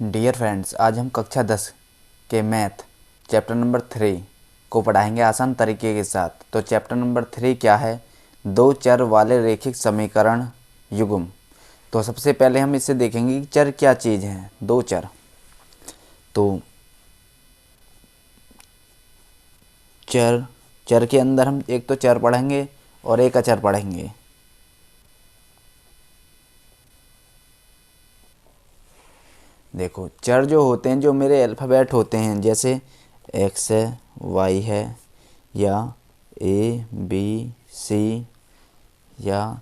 Dear friends, आज हम कक्षा 10 के मैथ चैप्टर नंबर 3 को पढ़ाएंगे आसान तरीके के साथ। तो चैप्टर नंबर 3 क्या है? दो चर वाले रैखिक समीकरण युग्म। तो सबसे पहले हम इससे देखेंगे कि चर क्या चीज़ है। दो चर, तो चर के अंदर हम एक तो चर पढ़ेंगे और एक अचर पढ़ेंगे। देखो, चर जो होते हैं, जो मेरे अल्फ़ाबेट होते हैं, जैसे एक्स है, वाई है, या ए बी सी, या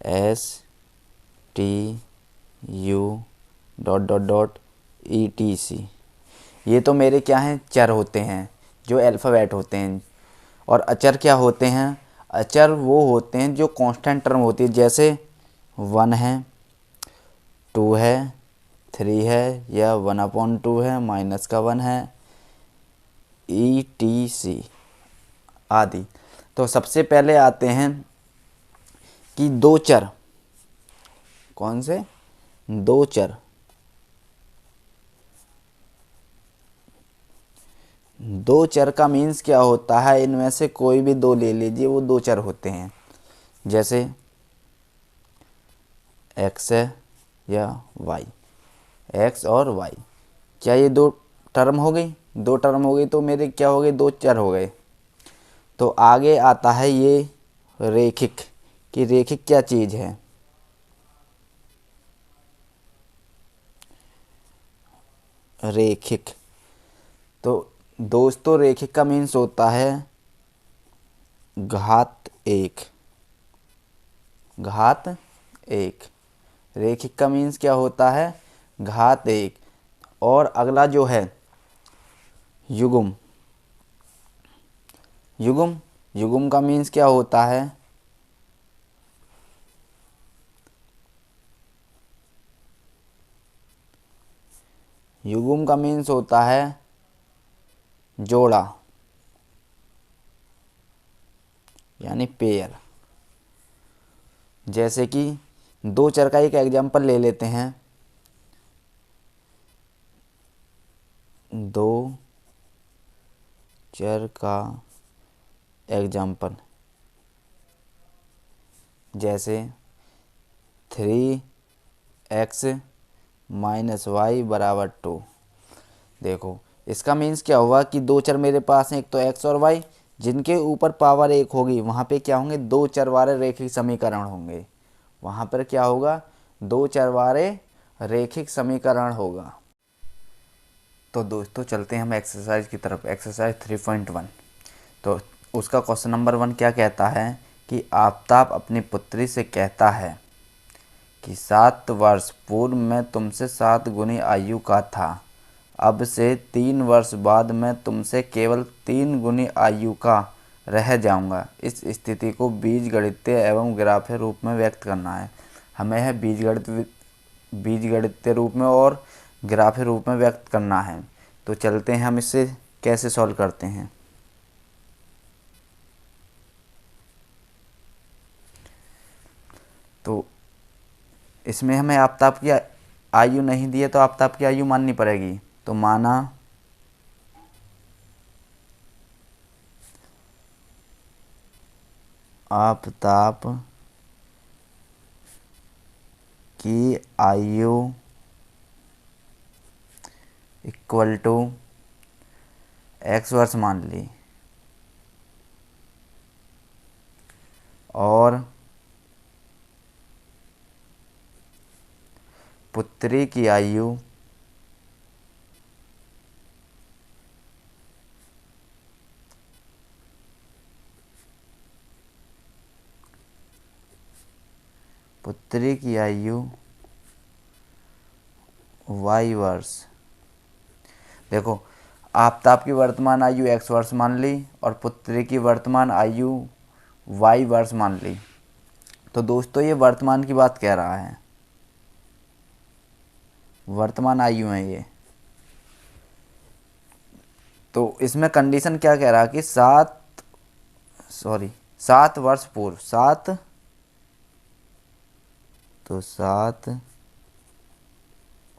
S T U dot dot dot E T C, ये तो मेरे क्या हैं? चर होते हैं, जो अल्फ़ाबेट होते हैं। और अचर क्या होते हैं? अचर वो होते हैं जो कांस्टेंट टर्म होती है, जैसे 1 है, 2 है, 3 है, या 1/2 है, -1 है, ETC आदि। तो सबसे पहले आते हैं कि दो चर। कौन से? दो चर। दो चर का मीन्स क्या होता है? इनमें से कोई भी दो ले लीजिए, वो दो चर होते हैं। जैसे एक्स है या वाई, एक्स और वाई, क्या ये दो टर्म हो गई? दो टर्म हो गई तो मेरे क्या हो गए? दो चर हो गए। तो आगे आता है ये रेखिक, कि रेखिक क्या चीज़ है। रेखिक, तो दोस्तों रेखिक का मीन्स होता है घात एक। घात एक, रेखिक का मीन्स क्या होता है? घात एक। और अगला जो है युग्म। युग्म, युग्म का मीन्स क्या होता है? युग्म का मीन्स होता है जोड़ा, यानी पेयर। जैसे कि दो चर का एक एग्जांपल ले लेते हैं। दो चर का एग्जांपल, जैसे 3x - y = 2। देखो, इसका मीन्स क्या हुआ कि दो चर मेरे पास हैं, एक तो x और y, जिनके ऊपर पावर 1 होगी, वहाँ पे क्या होंगे? दो चर वाले रैखिक समीकरण होंगे। वहाँ पर क्या होगा? दो चर वाले रैखिक समीकरण होगा। तो दोस्तों चलते हैं हम एक्सरसाइज की तरफ। एक्सरसाइज 3.1। तो उसका क्वेश्चन नंबर 1 क्या कहता है कि आफताब अपनी पुत्री से कहता है कि 7 वर्ष पूर्व मैं तुमसे 7 गुनी आयु का था, अब से 3 वर्ष बाद मैं तुमसे केवल 3 गुनी आयु का रह जाऊंगा। इस स्थिति को बीजगणितीय एवं ग्राफीय रूप में व्यक्त करना है। हमें है बीजगणितीय रूप में और ग्राफीय रूप में व्यक्त करना है। तो चलते हैं हम इसे कैसे सॉल्व करते हैं। तो इसमें हमें आफताब की आयु नहीं दी है, तो आफताब की आयु माननी पड़ेगी। तो माना आफताब की आयु इक्वल टू x वर्ष मान ली, और पुत्री की आयु y वर्ष। देखो, आफताब की वर्तमान आयु x वर्ष मान ली और पुत्री की वर्तमान आयु y वर्ष मान ली। तो दोस्तों ये वर्तमान की बात कह रहा है, वर्तमान आयु है ये। तो इसमें कंडीशन क्या कह रहा है कि 7 वर्ष पूर्व, 7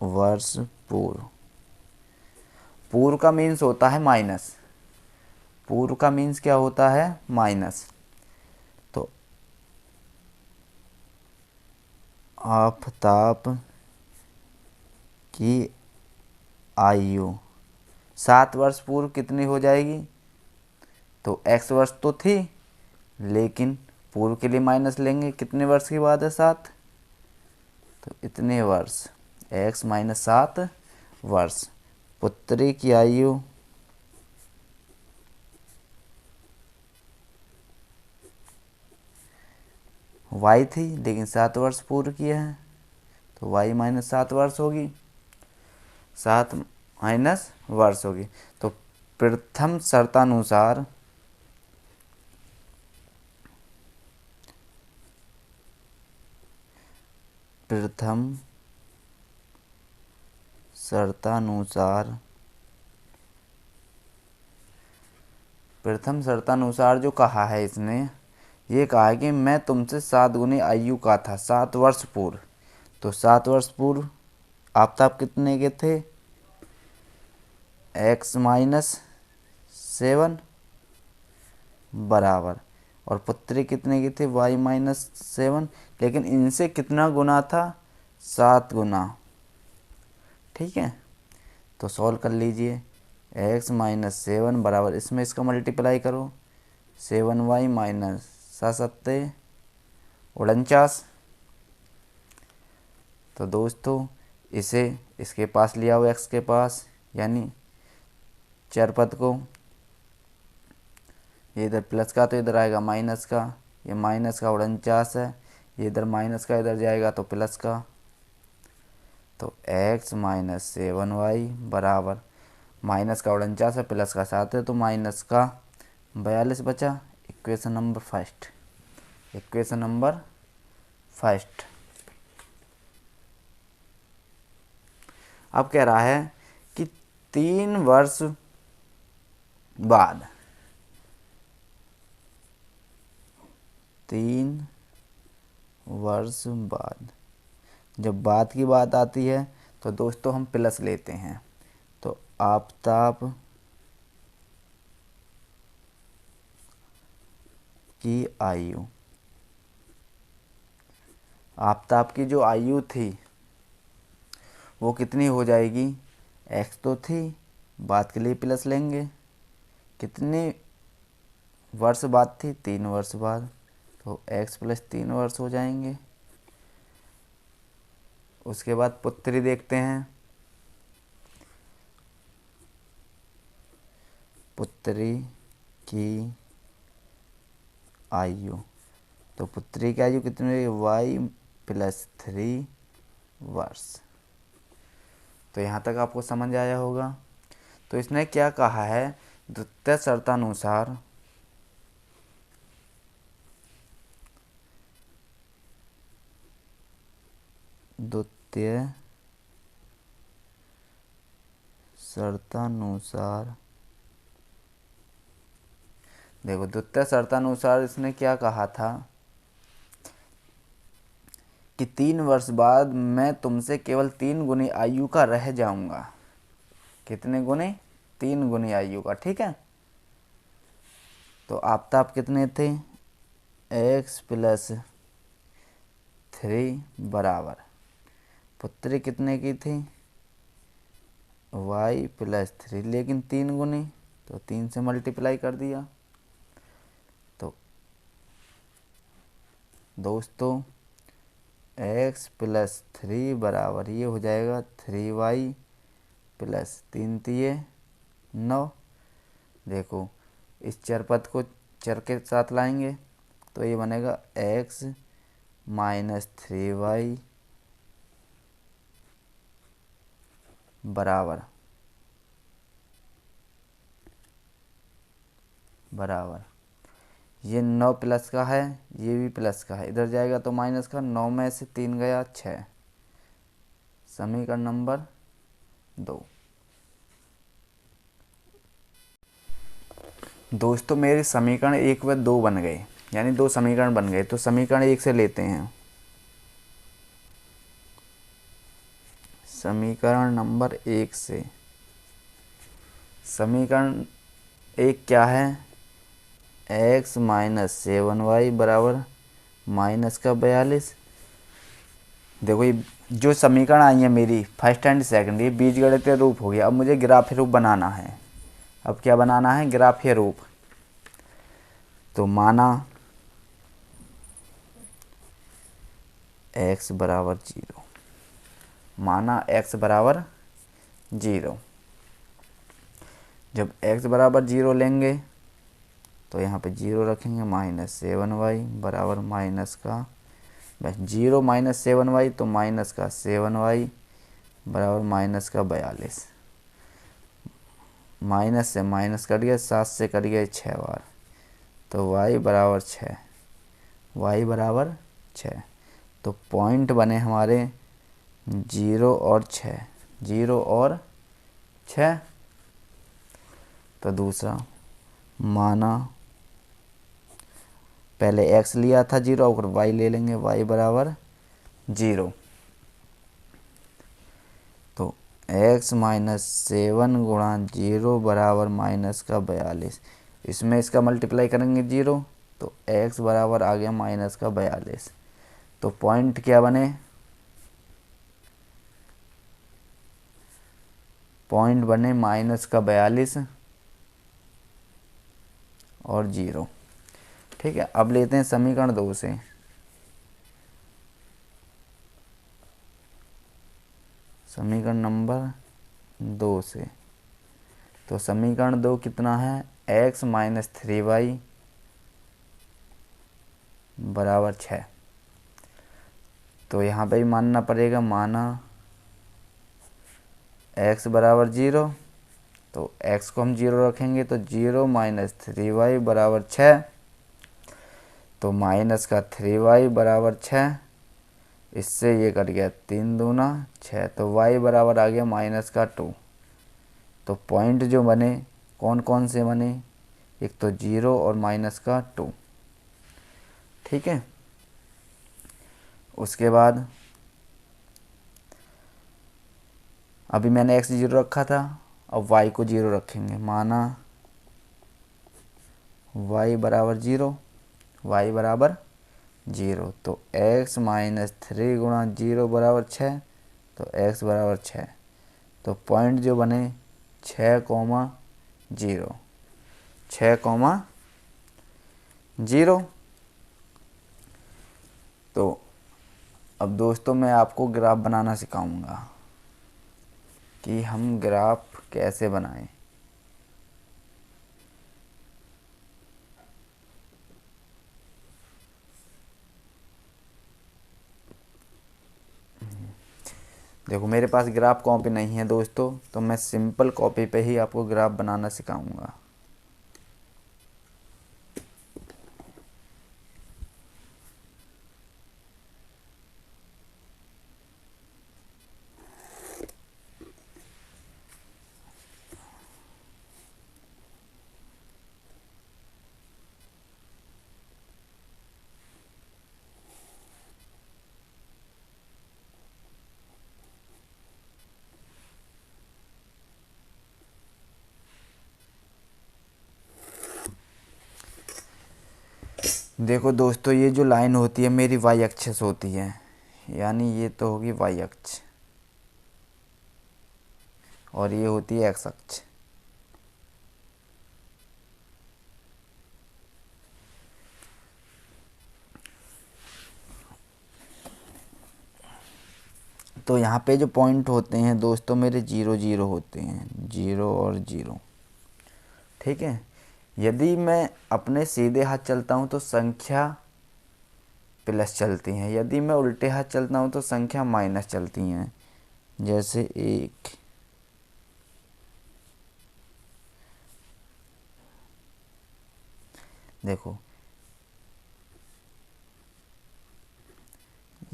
वर्ष पूर्व। पूर्व का मीन्स होता है माइनस, पूर्व का मीन्स क्या होता है, माइनस। तो आफताब की आयु 7 वर्ष पूर्व कितनी हो जाएगी, तो x वर्ष तो थी, लेकिन पूर्व के लिए माइनस लेंगे, कितने वर्ष की बात है, 7, तो इतने वर्ष, x माइनस 7 वर्ष। पुत्री की आयु y थी, लेकिन 7 वर्ष पूर्व किया है, तो y माइनस 7 वर्ष होगी, 7 माइनस वर्ष होगी। तो प्रथम शर्तानुसार प्रथम शर्तानुसार जो कहा है इसने, ये कहा है कि मैं तुमसे 7 गुनी आयु का था 7 वर्ष पूर्व। तो 7 वर्ष पूर्व आफताब कितने के थे, x माइनस 7 बराबर, और पुत्री कितने की थी, y माइनस 7, लेकिन इनसे कितना गुना था, 7 गुना। ठीक है, तो सॉल्व कर लीजिए, x माइनस 7 बराबर, इसमें इसका मल्टीप्लाई करो, 7y माइनस 7 49। तो दोस्तों इसे इसके पास लिया हो x के पास, यानी चरपद को, ये इधर प्लस का तो इधर आएगा माइनस का, ये माइनस का 49 है, ये इधर माइनस का इधर जाएगा तो प्लस का। तो x माइनस 7y बराबर, माइनस का 49 है, प्लस का 7 है, तो माइनस का 42 बचा। Equation number first, equation number first. अब कह रहा है कि 3 वर्ष बाद, 3 वर्ष बाद, जब बाद की बात आती है तो दोस्तों हम प्लस लेते हैं। तो आफताब की आयु, आफताब की जो आयु थी वो कितनी हो जाएगी, x तो थी, बाद के लिए प्लस लेंगे, कितने वर्ष बाद थी, 3 वर्ष बाद, तो x प्लस 3 वर्ष हो जाएंगे। उसके बाद पुत्री देखते हैं, पुत्री की आयु, तो पुत्री की आयु कितनी, y प्लस 3 वर्ष। तो यहाँ तक आपको समझ आया होगा। तो इसने क्या कहा है, द्वितीय शर्तानुसार देखो, द्वितीय शर्तानुसार इसने क्या कहा था कि 3 वर्ष बाद मैं तुमसे केवल 3 गुनी आयु का रह जाऊंगा। कितने गुने, 3 गुनी आयु का। ठीक है, तो आफताब कितने थे, x प्लस 3 बराबर, पुत्री कितने की थी, y प्लस 3, लेकिन 3 गुनी, तो 3 से मल्टीप्लाई कर दिया। तो दोस्तों x प्लस 3 बराबर, ये हो जाएगा 3y प्लस 3 तिये 9। देखो इस चरपद को चर के साथ लाएंगे तो ये बनेगा x माइनस 3y बराबर ये 9 प्लस का है, ये भी प्लस का है, इधर जाएगा तो माइनस का, 9 में से 3 गया 6। समीकरण नंबर 2। दोस्तों मेरे समीकरण 1 व 2 बन गए, यानी 2 समीकरण बन गए। तो समीकरण 1 से लेते हैं, समीकरण नंबर 1 से। समीकरण 1 क्या है? x माइनस 7y बराबर माइनस का 42। देखो ये जो समीकरण आई है मेरी फर्स्ट एंड सेकंड, ये बीजगणितीय रूप हो गया। अब मुझे ग्राफीय रूप बनाना है। अब क्या बनाना है? ग्राफीय रूप। तो माना x बराबर 0, माना x बराबर 0। जब x बराबर 0 लेंगे तो यहाँ पे 0 रखेंगे, माइनस 7y बराबर माइनस का 0 माइनस 7y तो माइनस का 7y बराबर माइनस का 42। माइनस से माइनस कट गया, 7 से कट गया 6 बार, तो y बराबर 6, y बराबर 6। तो पॉइंट बने हमारे 0 और 6, 0 और 6। तो दूसरा माना पहले x लिया था 0 और y ले लेंगे, y बराबर 0। तो x माइनस 7 गुणा 0 बराबर माइनस का 42। इसमें इसका मल्टीप्लाई करेंगे 0 तो x बराबर आ गया माइनस का 42। तो पॉइंट क्या बने? पॉइंट बने माइनस का 42 और 0। ठीक है, अब लेते हैं समीकरण 2 से। समीकरण नंबर 2 से। तो समीकरण 2 कितना है? x माइनस 3y बराबर 6। तो यहाँ पे भी मानना पड़ेगा, माना x बराबर 0, तो x को हम 0 रखेंगे तो 0 माइनस 3y बराबर 6। तो माइनस का 3y बराबर 6, इससे ये कट गया 3 दूना 6, तो y बराबर आ गया माइनस का 2। तो पॉइंट जो बने कौन कौन से बने? एक तो 0 और माइनस का 2। ठीक है, उसके बाद अभी मैंने x 0 रखा था, अब y को 0 रखेंगे। माना y बराबर 0, y बराबर 0, तो x माइनस 3 गुणा 0 बराबर 6, तो x बराबर 6। तो पॉइंट जो बने 6,0, 6,0। तो अब दोस्तों मैं आपको ग्राफ बनाना सिखाऊंगा कि हम ग्राफ कैसे बनाएं। देखो मेरे पास ग्राफ कॉपी नहीं है दोस्तों, तो मैं सिंपल कॉपी पे ही आपको ग्राफ बनाना सिखाऊंगा। देखो दोस्तों, ये जो लाइन होती है मेरी y अक्ष होती है, यानी ये तो होगी y अक्ष और ये होती है x अक्ष। तो यहाँ पे जो पॉइंट होते हैं दोस्तों मेरे 0 0 होते हैं, 0 और 0। ठीक है, यदि मैं अपने सीधे हाथ चलता हूँ तो संख्या प्लस चलती हैं, यदि मैं उल्टे हाथ चलता हूँ तो संख्या माइनस चलती हैं। जैसे 1, देखो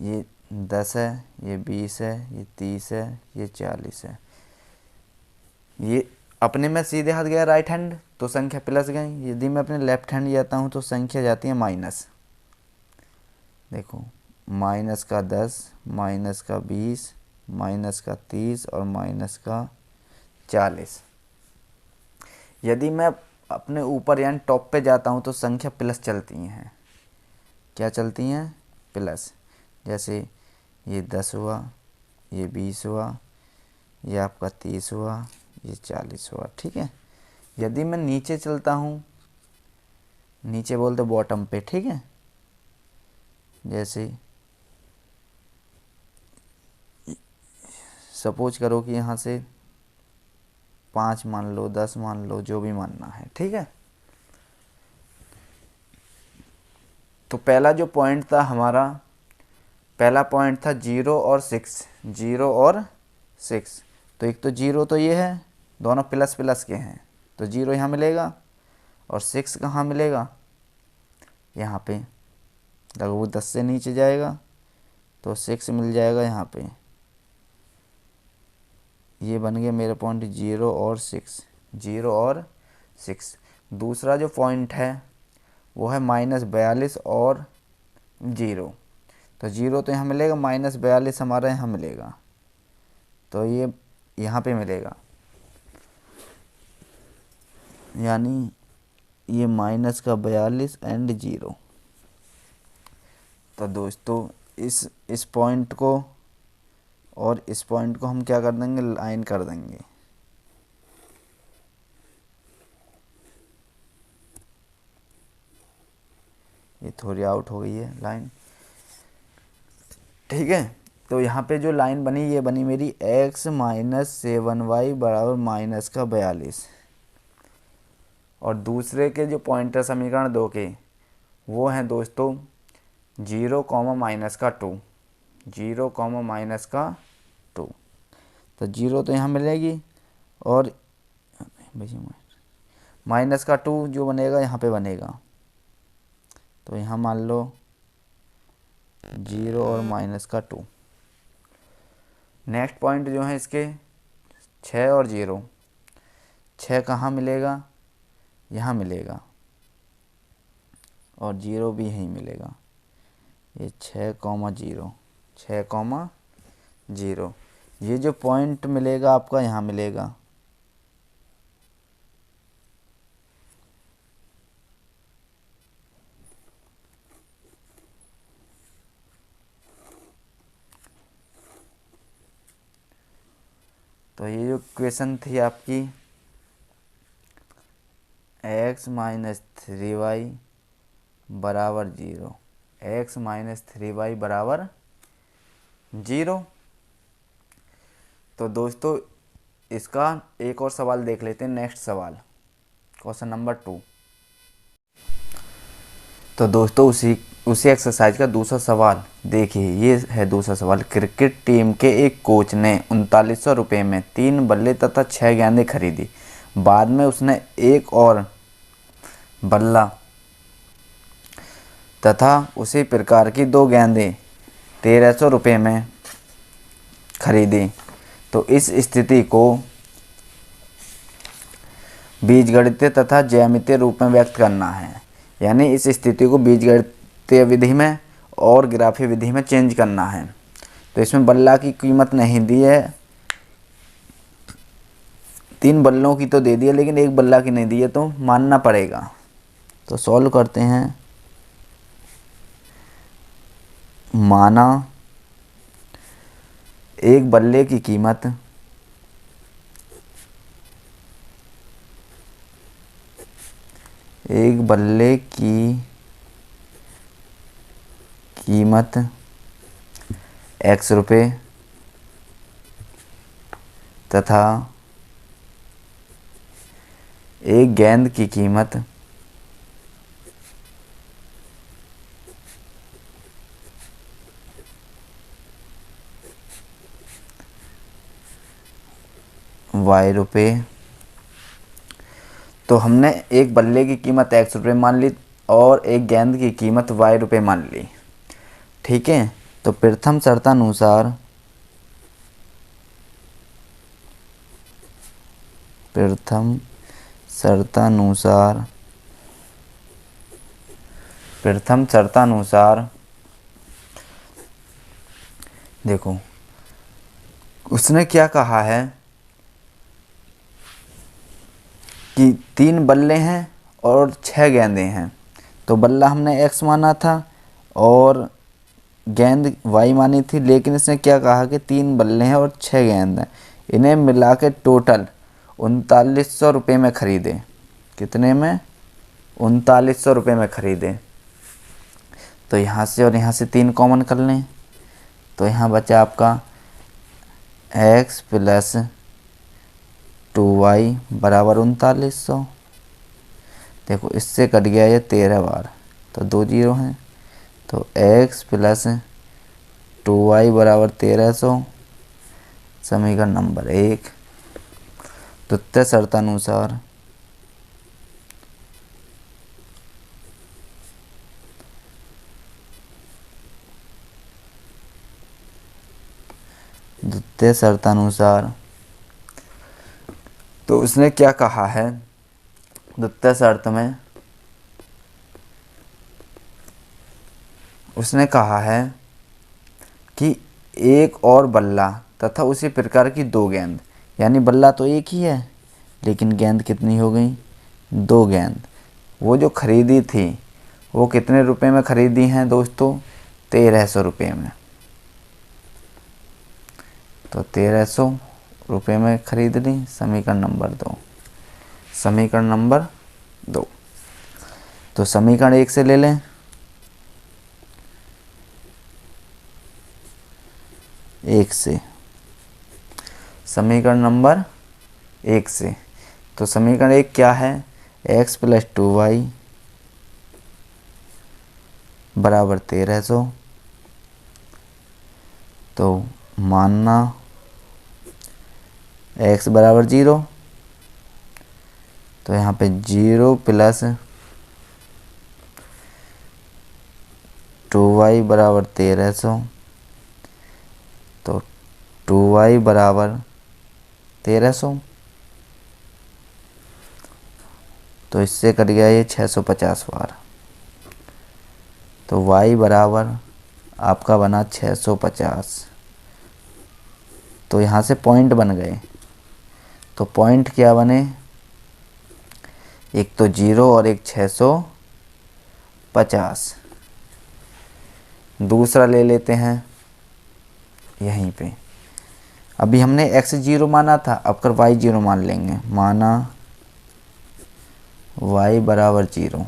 ये 10 है, ये 20 है, ये 30 है, ये 40 है। ये अपने में सीधे हाथ गया राइट हैंड तो संख्या प्लस गई, यदि मैं अपने लेफ्ट हैंड जाता हूँ तो संख्या जाती है माइनस। देखो माइनस का 10, माइनस का 20, माइनस का 30 और माइनस का 40। यदि मैं अपने ऊपर यानी टॉप पे जाता हूँ तो संख्या प्लस चलती हैं। क्या चलती हैं? प्लस। जैसे ये 10 हुआ, ये 20 हुआ, ये आपका 30 हुआ, ये 40 हुआ। ठीक है। यदि मैं नीचे चलता हूँ, नीचे बोलते बॉटम पे, ठीक है, जैसे सपोज करो कि यहाँ से 5 मान लो, 10 मान लो, जो भी मानना है। ठीक है। तो पहला जो पॉइंट था हमारा, पहला पॉइंट था 0 और 6, 0 और 6। तो एक तो 0 तो ये है, दोनों प्लस प्लस के हैं, तो 0 यहाँ मिलेगा। और 6 कहाँ मिलेगा? यहाँ पे। अगर वो 10 से नीचे जाएगा तो 6 मिल जाएगा यहाँ पे। ये बन गया मेरा पॉइंट 0 और 6, 0 और 6। दूसरा जो पॉइंट है वो है -42 और 0। तो 0 तो यहाँ मिलेगा, -42 हमारा यहाँ मिलेगा, तो ये यहाँ पे मिलेगा, यानी ये -42 एंड 0। तो दोस्तों इस पॉइंट को और इस पॉइंट को हम क्या कर देंगे? लाइन कर देंगे। ये थोड़ी आउट हो गई है लाइन। ठीक है। तो यहाँ पे जो लाइन बनी, ये बनी मेरी x - 7y बराबर -42। और दूसरे के जो पॉइंटर समीकरण 2 के, वो हैं दोस्तों 0, -2, 0, -2। तो 0 तो यहाँ मिलेगी, और -2 जो बनेगा यहाँ पे बनेगा। तो यहाँ मान लो 0 और -2। नेक्स्ट पॉइंट जो है इसके 6 और 0, 6 कहाँ मिलेगा? यहाँ मिलेगा, और 0 भी यहीं मिलेगा। ये 6,0, 6,0। ये जो पॉइंट मिलेगा आपका यहाँ मिलेगा। तो ये जो क्वेश्चन थी आपकी x - 3y बराबर 0, x - 3y बराबर 0। तो दोस्तों इसका एक और सवाल देख लेते हैं। नेक्स्ट सवाल, क्वेश्चन नंबर 2। तो दोस्तों उसी एक्सरसाइज का दूसरा सवाल देखिए। ये है दूसरा सवाल। क्रिकेट टीम के एक कोच ने 3900 रुपये में 3 बल्ले तथा 6 गेंदें खरीदी। बाद में उसने एक और बल्ला तथा उसी प्रकार की 2 गेंदें 1300 रुपये में खरीदी। तो इस स्थिति को बीजगणितीय तथा ज्यामितीय रूप में व्यक्त करना है। यानी इस स्थिति को बीजगणितीय विधि में और ग्राफीय विधि में चेंज करना है। तो इसमें बल्ला की कीमत नहीं दी है, 3 बल्लों की तो दे दी है, लेकिन एक बल्ला की नहीं दी है, तो मानना पड़ेगा। तो सॉल्व करते हैं। माना एक बल्ले की कीमत x रुपये तथा एक गेंद की कीमत y रुपये। तो हमने एक बल्ले की कीमत x रुपये मान ली और एक गेंद की कीमत y रुपये मान ली। ठीक है। तो प्रथम शर्तानुसार देखो उसने क्या कहा है कि 3 बल्ले हैं और 6 गेंदें हैं। तो बल्ला हमने x माना था और गेंद y मानी थी, लेकिन इसने क्या कहा कि 3 बल्ले हैं और 6 गेंद हैं, इन्हें मिला के टोटल 3900 रुपये में ख़रीदे। कितने में? 3900 रुपये में ख़रीदे। तो यहाँ से और यहाँ से 3 कॉमन कर लें, तो यहाँ बचा आपका x प्लस 2y बराबर 3900। देखो इससे कट गया ये 13 बार, तो 2 जीरो हैं। तो x प्लस 2y बराबर 1300, समीकरण नंबर 1। द्वितीय शर्तानुसार तो उसने क्या कहा है द्वितीय शर्त में, उसने कहा है कि एक और बल्ला तथा उसी प्रकार की 2 गेंद, यानी बल्ला तो एक ही है लेकिन गेंद कितनी हो गई? 2 गेंद। वो जो ख़रीदी थी वो कितने रुपए में ख़रीदी हैं दोस्तों? 1300 रुपये में। तो 1300 रुपये में ख़रीद ली। समीकरण नंबर 2। समीकरण नंबर 2। तो समीकरण 1 से ले लें। समीकरण नंबर 1 से। तो समीकरण 1 क्या है? x प्लस 2y बराबर 1300। तो मानना x बराबर 0, तो यहाँ पे 0 प्लस 2y बराबर 1300। तो 2y बराबर 1300, तो इससे कट गया ये 650 बार। तो y बराबर आपका बना 650। तो यहाँ से पॉइंट बन गए। तो पॉइंट क्या बने? एक तो 0 और एक 650। दूसरा ले लेते हैं यहीं पे। अभी हमने x 0 माना था, अब कर y 0 मान लेंगे। माना y बराबर 0।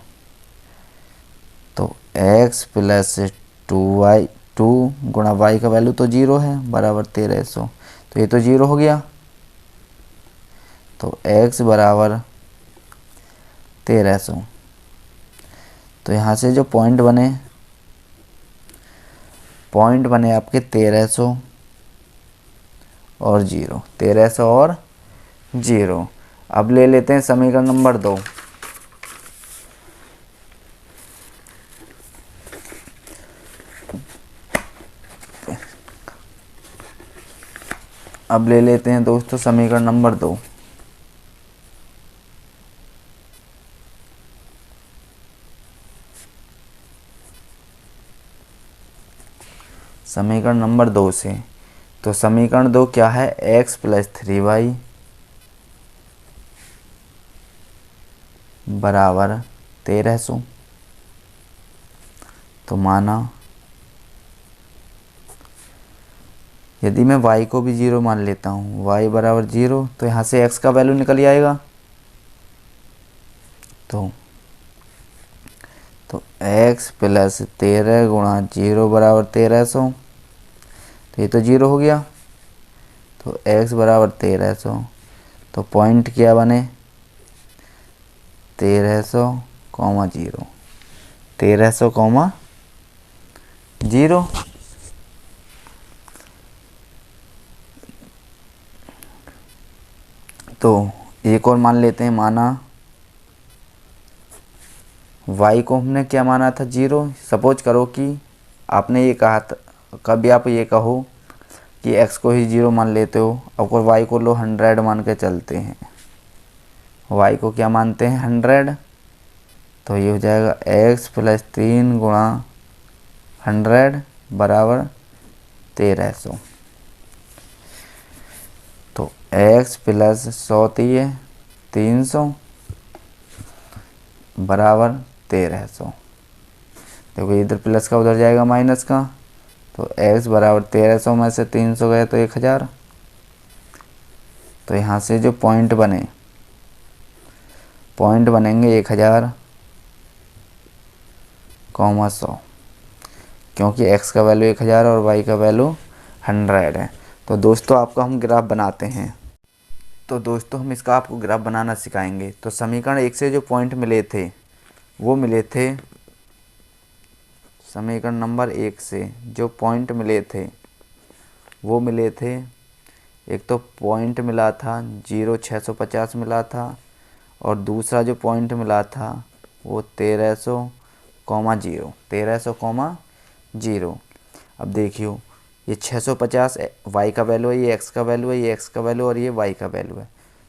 तो x प्लस 2y, 2 गुणा y का वैल्यू तो 0 है, बराबर 1300। तो ये तो 0 हो गया। तो x बराबर 1300। तो यहाँ से जो पॉइंट बने आपके 1300 और 0, 1300 और 0। अब ले लेते हैं समीकरण नंबर 2। अब ले लेते हैं दोस्तों समीकरण नंबर 2। समीकरण नंबर 2 से। तो समीकरण 2 क्या है? x प्लस 3y बराबर 1300। तो माना यदि मैं y को भी 0 मान लेता हूँ, y बराबर 0, तो यहाँ से x का वैल्यू निकल आएगा। तो x प्लस 13 गुणा 0 बराबर 1300। तो ये तो 0 हो गया। तो x बराबर 1300। तो पॉइंट क्या बने? 1300, 0। 1300, 0। तो एक और मान लेते हैं। माना y को हमने क्या माना था? 0। सपोज करो कि आपने ये कहा था, कभी आप ये कहो कि x को ही 0 मान लेते हो, अब y को लो 100 मान के चलते हैं। y को क्या मानते हैं? 100। तो ये हो जाएगा x प्लस 3 गुणा 100 बराबर 1300। एक्स प्लस 100 दिए 300 बराबर 1300। देखो इधर प्लस का उधर जाएगा माइनस का, तो x बराबर 1300 में से 300 गए तो 1000। तो यहाँ से जो पॉइंट बनेंगे 1000, 100, क्योंकि x का वैल्यू 1000 और y का वैल्यू 100 है। तो दोस्तों आपका हम ग्राफ बनाते हैं। तो दोस्तों हम इसका आपको ग्राफ बनाना सिखाएंगे। तो समीकरण 1 से जो पॉइंट मिले थे वो मिले थे, समीकरण नंबर 1 से जो पॉइंट मिले थे वो मिले थे, एक तो पॉइंट मिला था 0,650 मिला था, और दूसरा जो पॉइंट मिला था वो 1300,0। अब देखियो ये 650 y का वैल्यू है, ये x का वैल्यू है, ये x का वैल्यू और ये y का वैल्यू है।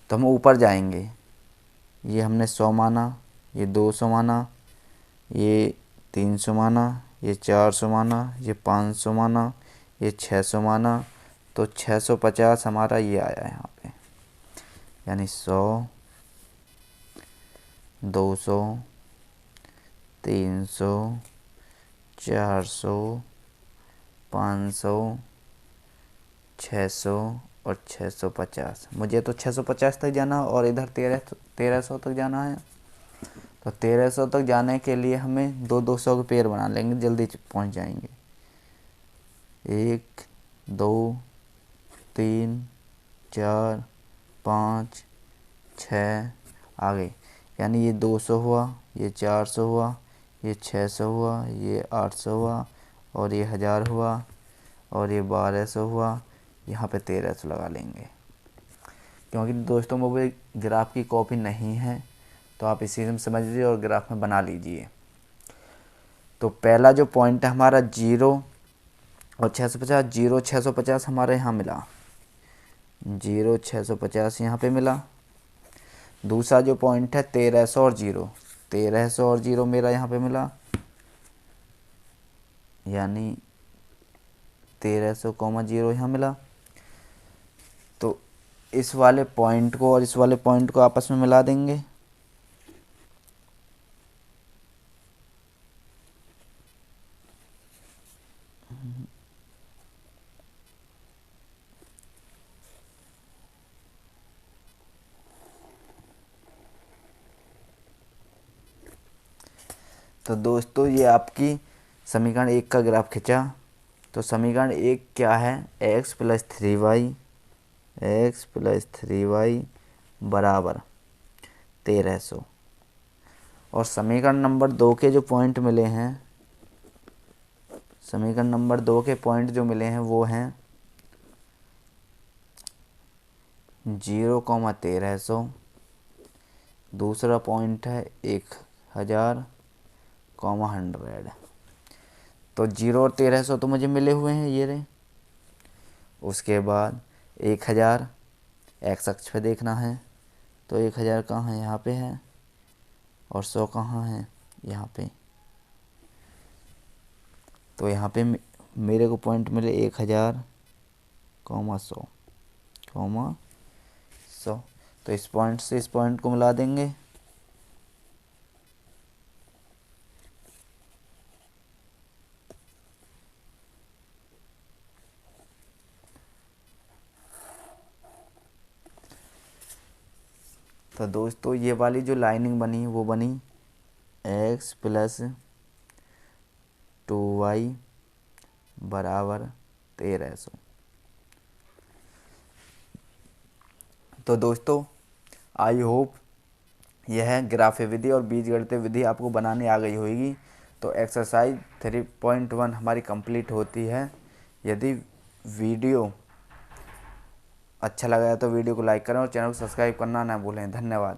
तो हम ऊपर जाएंगे, ये हमने 100 माना, ये 200 माना, ये 300 माना, ये 400 माना, ये 500 माना, ये 600 माना। तो 650 हमारा ये आया यहाँ पे, यानी 100, 200, 300, 400, 500, 600 और 650। मुझे तो 650 तक जाना और इधर 1300 तक जाना है। तो 1300 तक जाने के लिए हमें 200 के पेयर बना लेंगे, जल्दी पहुंच जाएंगे। 1 2 3 4 5 6 आ गए, यानी ये 200 हुआ, ये 400 हुआ, ये 600 हुआ, ये 800 हुआ, और ये 1000 हुआ, और ये 1200 हुआ। यहाँ पे 1300 लगा लेंगे, क्योंकि दोस्तों मोबाइल ग्राफ की कॉपी नहीं है, तो आप इसी में समझ लीजिए और ग्राफ में बना लीजिए। तो पहला जो पॉइंट है हमारा 0 और 650, 0,650 हमारे यहाँ मिला, 0,650 यहाँ पे मिला। दूसरा जो पॉइंट है 1300 और 0, 1300 और 0 मेरा यहाँ पे मिला, यानी 1300,0 यहाँ मिला। तो इस वाले पॉइंट को और इस वाले पॉइंट को आपस में मिला देंगे। तो दोस्तों ये आपकी समीकरण 1 का ग्राफ खिंचा। तो समीकरण 1 क्या है, x प्लस 3y बराबर 1300। और समीकरण नंबर 2 के जो पॉइंट मिले हैं, समीकरण नंबर 2 के पॉइंट जो मिले हैं वो हैं 0,1300, दूसरा पॉइंट है 1000, 100। तो 0 और 1300 तो मुझे मिले हुए हैं, ये रहे। उसके बाद 1000 एक्स अक्ष पे देखना है, तो 1000 कहाँ है, यहाँ पे है, और 100 कहाँ है, यहाँ पे। तो यहाँ पे मेरे को पॉइंट मिले 1000, 100, 100। तो इस पॉइंट से इस पॉइंट को मिला देंगे। तो दोस्तों ये वाली जो लाइनिंग बनी वो बनी x प्लस 2y बराबर 1300। तो दोस्तों आई होप यह ग्राफी विधि और बीजगणितीय विधि आपको बनाने आ गई होगी। तो एक्सरसाइज 3.1 हमारी कंप्लीट होती है। यदि वीडियो अच्छा लगा है तो वीडियो को लाइक करें और चैनल को सब्सक्राइब करना ना भूलें। धन्यवाद।